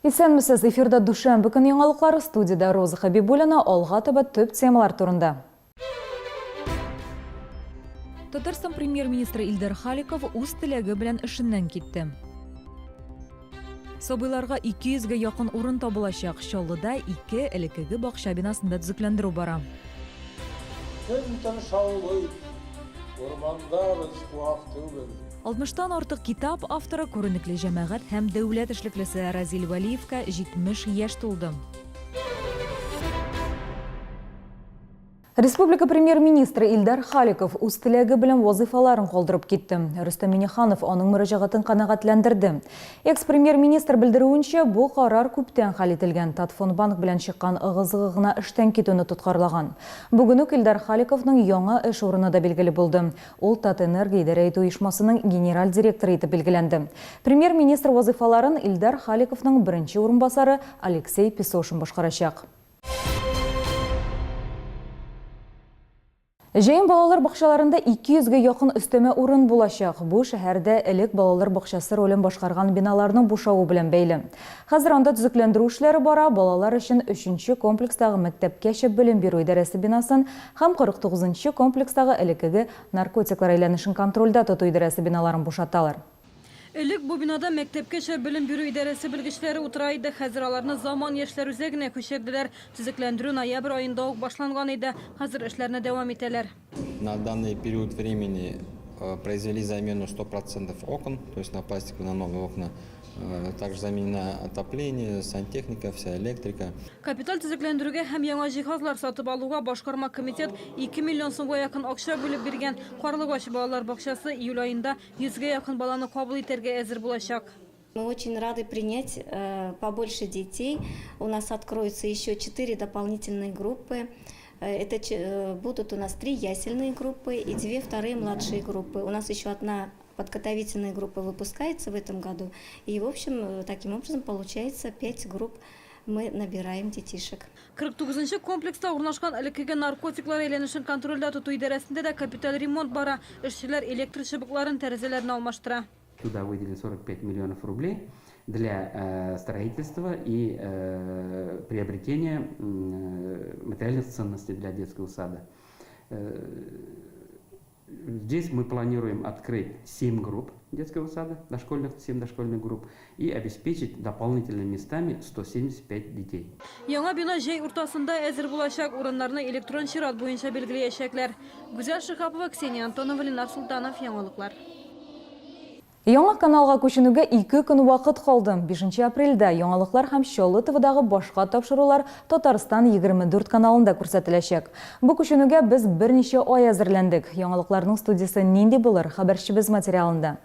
Исәнмесез, эфирда душанбе көне яңалыклары, студияда Роза Хабибуллина, алга таба төп темалар турында. Татарстан премьер-министры Илдар Халиков үз теләге белән эшеннән китте. Сабыйларга 200-гә якын урын табылачак. Чаллыда 2 элеккеге бакча бинасында төзекләндерү бара. Алтмыштан артык китап авторы күренекле җәмәгать һәм дәүләт эшлеклесе Разил Валиевка 70 яшь тулды. Республика премьер-министры Илдар Халиков үз теләге белән вазифаларын калдырып китте. Рөстәм Миңнеханов аның мөрәҗәгатен канәгатьләндерде. Экс-премьер-министр белдерүенчә, бу карар күптән хәл ителгән. Татфонбанк белән чыккан ыгы-зыгы гына эштән китүне тоткарлаган. Бүген үк Илдар Халиковның яңа эш урыны да билгеле булды. Ул Татэнерго идарә итү оешмасының генераль директоры итеп билгеләнде. Премьер-министр вазифаларын Илдар Халиковның беренче урынбасары Алексей Песошин башкарачак. Җәен балалар бакчаларында 200-гә якын өстәмә урын булачак. Бу шәһәрдә элек балалар бакчасы ролен башкарган биналарның бушавы белән бәйле. Хәзер анда төзекләндерү эшләре бара, балалар өчен 3-нче комплекстагы мәктәпкәчә белем бирү идарәсе бинасын һәм 49-нчы комплекстагы элеккеге наркотиклар әйләнешен контрольдә тоту идарәсе биналарын бушаталар. Элек бу бинада мәктәпкәчә белем бирү идарәсе белгечләре утыра иде. Хәзер аларны заман яшьләр үзәгенә күчерделәр. Төзекләндерү ноябрь аенда ук башланган иде. Хәзер эшләрне дәвам итәләр. На данный период времени произвели замену 100% окон, то есть на пластиковые, на новые окна. Также заменено отопление, сантехника, вся электрика. Капиталь төзекләндерүгә һәм яңа җиһазлар сатып алуга башкарма комитет 2 миллион сумга якын акча бүлеп биргән. Карлыгач балалар бакчасы июль аенда 100-гә якын баланы кабул итәргә әзер булачак. Мы очень рады принять побольше детей. У нас откроются еще 4 дополнительные группы. Это будут у нас 3 ясельные группы и 2 вторые младшие группы. У нас еще одна подготовительная группа выпускается в этом году. И, в общем, таким образом получается 5 групп. Мы набираем детишек. 49-нчы комплекста урнашкан элеккеге наркотиклар әйләнешен контрольдә тоту идарәсендә дә капиталь ремонт бара. Эшчеләр электр чыбыкларын тәрәзәләренә алмаштыра. Туда выделили 45 миллионов рублей для строительства и приобретения материальных ценностей для детского сада. Здесь мы планируем открыть 7 групп детского сада, 7 дошкольных групп, и обеспечить дополнительными местами 175 детей. Яңа бина җәй уртасында әзер булачак, урыннарны электрон чират буенча билгеләячәкләр. Гүзәл Шихапова, Ксения Антонова, Ленар Султанов, яңалыклар. Яңа каналга күченүгә 2 көн вакыт калды. 5 апрельдә яңалыклар һәм Чаллы ТВдагы башка тапшырулар Татарстан 24 каналында күрсәтеләчәк. Бу күченүгә без берничә ай әзерләндек. Яңалыкларның студиясы нинди булыр? Хәбәрчебез материалында.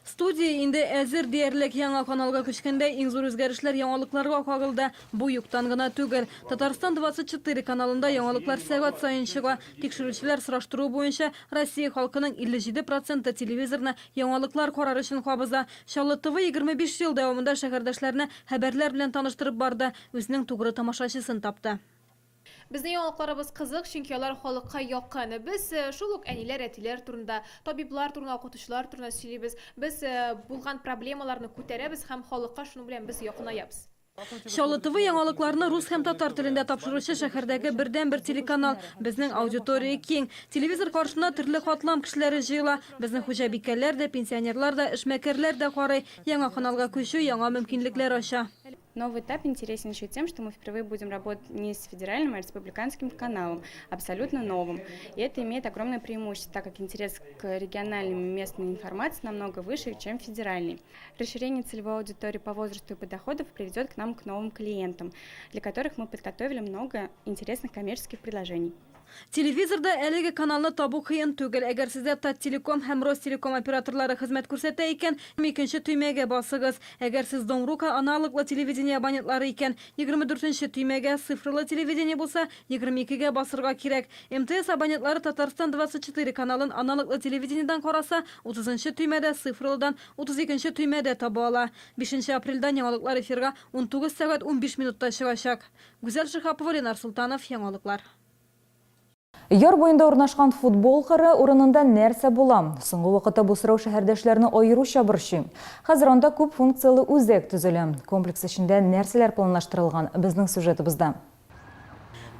Студия инде әзер диярлек яңа каналга күчкәндә иң зур үзгәрешләр яңалыкларга кагылды. Бу юктан гына түгел. Татарстан 24 каналында яңалыклар сәгать саен чыга. Тикшерүчеләр сораштыру буенча Россия халкының 57% телевизорны яңалыклар карар өчен кабыза. Чаллы ТВ 25 ел дәвамында шәһәрдәшләрне хәбәрләр белән таныштырып барды. Үзенең тугры тамашачысын тапты. Безнең яңалыкларыбыз кызык, чөнки алар халыкка якын. Без шул ук әниләр, әтиләр турында, табиблар турында, укытучылар турында сөйлибез. Без булган проблемаларны күтәрәбез һәм халыкка шуның белән без якынаябыз. Чаллы ТВ яңалыкларны рус һәм татар телендә тапшыручы шәһәрдәге бердән-бер телеканал. Безнең аудитория киң. Телевизор каршына төрле хатлам кешеләре җыела. Безнең хуҗабикәләр дә, пенсионерлар да, эшмәкәрләр дә карый. Яңа каналга күчү яңа мөмкинлекләр ача. Новый этап интересен еще тем, что мы впервые будем работать не с федеральным, а республиканским каналом, абсолютно новым. И это имеет огромное преимущество, так как интерес к региональной и местной информации намного выше, чем федеральный. Расширение целевой аудитории по возрасту и по доходам приведет к нам к новым клиентам, для которых мы подготовили много интересных коммерческих предложений. Телевизорда әлеге каналны табу кыен түгел. Әгәр сездә Таттелеком һәм Ростелеком операторлары хезмәт күрсәтә икән, икенче төймәгә басыгыз. Әгәр сез Домрука аналоглы телевидение абонентлары икән, 24-нче төймәгә, цифрлы телевидение булса, 22-гә басырга кирәк. МТС абонентлары Татарстан 24 каналын аналоглы телевидениедан караса, 30-нчы төймәдә, цифрлыдан 32-нче төймәдә таба ала. 5 апрельдә яңалыклар эфирга 19 сәгать 15 минутта чыгачак. Гүзәл Шихапова, Ленар Султанов, яңалыклар. Яр буенда урнашкан футбол кыры урынында нәрсә була? Соңгы вакытта бу сорау шәһәрдәшләрне аеруча борчый. Хәзер анда күп функциялы үзәк төзелә. Комплекс эчендә нәрсәләр планлаштырылган? Безнең сюжетыбызда.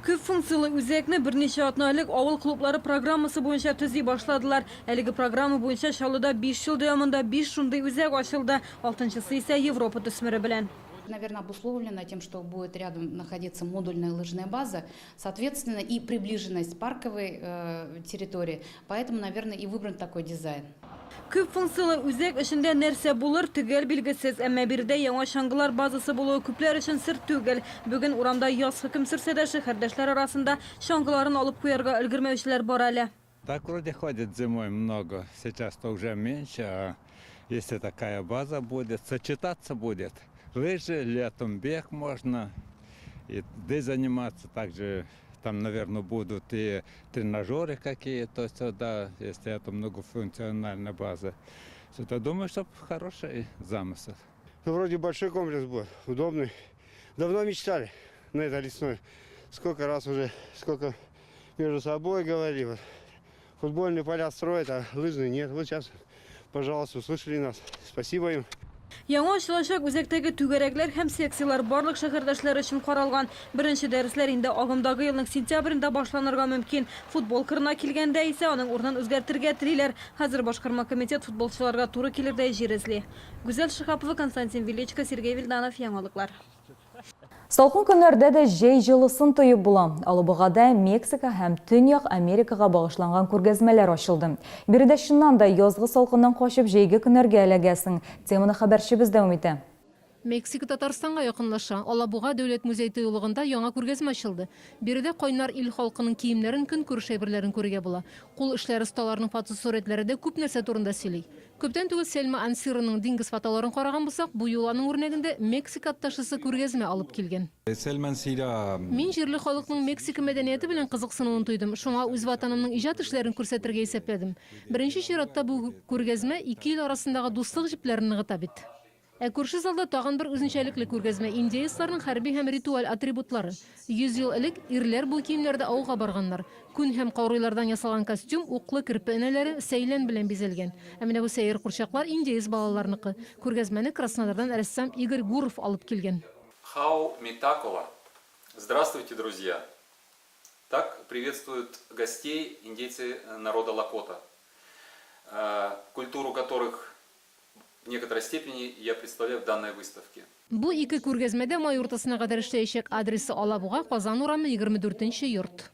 Күп функциялы үзәкне берничә атналык авыл клублары программасы буенча төзи башладылар. Әлеге программа буенча Чаллыда 5 ел дәвамында 5 шундый үзәк ачылды. 6-нчысы исә Европа төсмере белән. Наверное, обусловлено тем, что будет рядом находиться модульная лыжная база, соответственно, и приближенность парковой территории. Поэтому, наверное, и выбран такой дизайн. Күп функциялы үзәк эчендә нәрсә булыр төгәл билгесез, әмма биредә яңа шаңгылар базасы булуы күпләр өчен сер түгел. Бүген урамда яз хөкем сөрсә дә шәһәрдәшләр арасында шаңгыларын алып куярга өлгермәүчеләр бар әле. Так вроде ходит зимой много, сейчас-то уже меньше, а если такая база будет, сочетаться будет. Лыжи, летом бег можно, и заниматься также. Там, наверное, будут и тренажеры какие-то сюда, если это многофункциональная база. Я думаю, что хороший замысел. Ну, вроде большой комплекс будет, удобный. Давно мечтали на это лесной. Сколько раз уже, сколько между собой говорили. Вот. Футбольные поля строят, а лыжные нет. Вот сейчас, пожалуйста, услышали нас. Спасибо им. Яңа ачылачак үзәктәге түгәрәкләр һәм секциялар барлык шәһәрдәшләр өчен каралган. Беренче дәресләр инде агымдагы елның сентябрендә башланырга мөмкин. Футбол кырына килгәндә исә аның урынын үзгәртергә телиләр. Хәзер башкарма комитет футболчыларга туры килердәй җир эзли. Гүзәл Шихапова, Константин Величко, Сергей Вильданов, яңалыклар. Салкын көннәрдә дә җәй җылысын тоеп була. Алабугада Мексика һәм Төньяк Америкага багышланган күргәзмәләр ачылды. Биредә чыннан да язгы салкыннан качып җәйге көннәргә эләгәсең. Теманы хәбәрчебез дәвам итә. Мексика Татарстанга якынлаша. Алабуга дәүләт музей тыюлыгында яңа күргәзмә ачылды. Биредә кайнар ил халкының киемнәрен, көнкүреш әйберләрен күрергә була. Кул эшләре осталарының фотосурәтләре дә күп нәрсә турында сөйли. Күптән түгел Сельма Ансираның диңгез фотоларын караган булсак, бу юланың үрнәгендә Мексика атташысы күргәзмә алып килгән. Мин җирле халыкның Мексика мәдәнияте белән кызыксынуын тойдым. Шуңа үз ватанымның иҗат эшләрен күрсәтергә исәпләдем. Беренче чиратта бу күргәзмә ике ил арасындагы дуслык җипләрен ныгыта бит. Күрше залда тагын бер үзенчәлекле күргәзмә индеецларның хәрби һәм ритуаль атрибутлары. 100 ел элек ирләр бу киемнәрдә ауга барганнар. Күн һәм каурыйлардан ясалган костюм, уклы кирпе энәләре сәйлән белән бизәлгән. Ә менә бу сәер курчаклар индеец балаларныкы. Күргәзмәне Краснодардан рәссам Игорь Гуров алып килгән. Хау Митакова. Здравствуйте, друзья. Так приветствуют гостей индейцы народа Лакота, культуру которых в некоторой степени я представляю в данной выставке. Бу ике күргәзмәдә май уртасына кадәр эшләячәк. Адресы Алабуга, Казан урамы 24-нче йорт.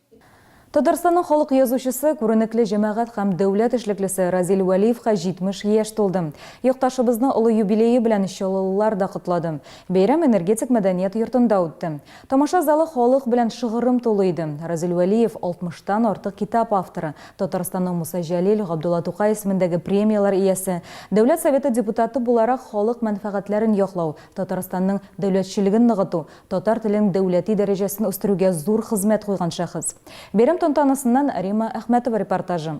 Татарстанның халык язучысы, күренекле җәмәгать һәм дәүләт эшлеклесе Разил Вәлиевка 70 яшь тулды. Якташыбызны олы юбилее белән чаллылар да котлады. Бәйрәм энергетик мәдәният йортында үтте. Тамаша залы халык белән шыгырым тулы иде. Разил Вәлиев 60-тан артык китап авторы, Татарстанның Муса Җәлил, Габдулла Тукай исемендәге премиялар иясе, Дәүләт Советы депутаты буларак халык мәнфәгатьләрен яклау, Татарстанның дәүләтчелеген ныгыту, татар телен дәүләти дәрәҗәсен үстерүгә зур хезмәт куйган шәхес. Бәйрәм тантанасыннан Рима Әхмәтова репортажы.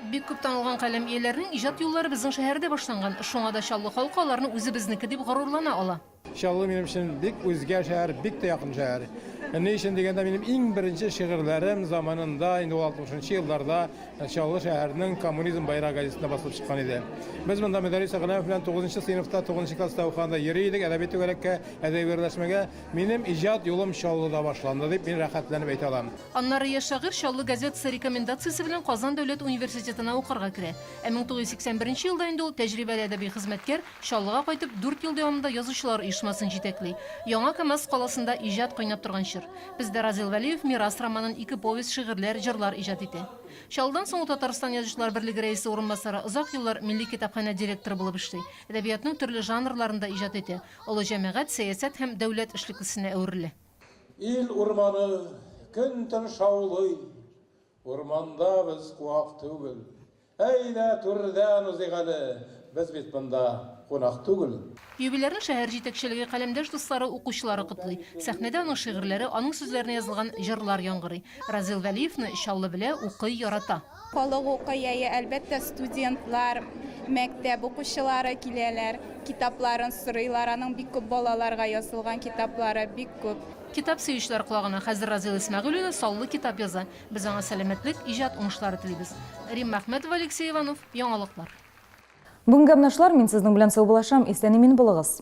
Бик күп танылган каләм ияләренең иҗат юллары безнең шәһәрдә башланган. Шуңа да Чаллы халкы аларны үзебезнеке дип горурлана ала. Чаллы минем өчен бик үзгә шәһәр, бик тә якын шәһәр. Ни өчен дигәндә минем иң беренче шигырьләрем заманында, инде 60-нчы елларда Чаллы шәһәренең коммунизм байрагы газетасында басылып чыккан иде. Без монда Мәдәрис Әгънәф белән 9-нчы сыйныфта, 9-нчы класста укыганда йөри идек, әдәби түгәрәккә, әдәби берләшмәгә. Минем иҗат юлым Чаллыда башланды дип мин рәхәтләнеп әйтә алам. Аннары яшь шагыйрь Чаллы газетасы рекомендациясе белән Казан дәүләт университетына укырга керә. 1981 елда инде ул тәҗрибәле әдәби хезмәткәр Чаллыга кайтып 4 ел дәвамында язучылар оешмасын җитәкли. Яңа Камаз каласында иҗат кайнап торган чор. Бездә Разил Вәлиев Мирас романын 2 повесть, шигырьләр, җырлар иҗат итә. Чаллыдан соң Татарстан язучылар берлеге рәисе урынбасары озак еллар милли китапханә директоры булып эшли. Әдәбиятның төрле жанрларында иҗат итә. Олы җәмәгать, сәясәт һәм дәүләт эшлеклесенә әверелә. Ил урманы көн-төн шаулый, урманда без куак түгел. Әйдә түрдән узыйк әле, без бит монда қонақ түгел. Юбилярны шәһәр җитәкчелеге каләмдәш дуслары, укучылары котлый. Сәхнәдә аның шигырьләре, аның сүзләренә язылган җырлар яңгырый. Разил Вәлиевны чаллы белә, укый, ярата. Халык укый, әлбәттә студентлар, мәктәп укучылары киләләр, китапларын сорыйлар, аның бик күп балаларга язылган китаплары бик күп. Китап сөючеләр колагына хәзер Разил Исмәгыйль саллы китап яза. Без аңа сәламәтлек, иҗат уңышлары телибез. Рим Мәхмәтов, Алексей Иванов, яңалыклар. Бүгенге абнашлар, мин сезнең белән сау булашам, исән-имин булыгыз.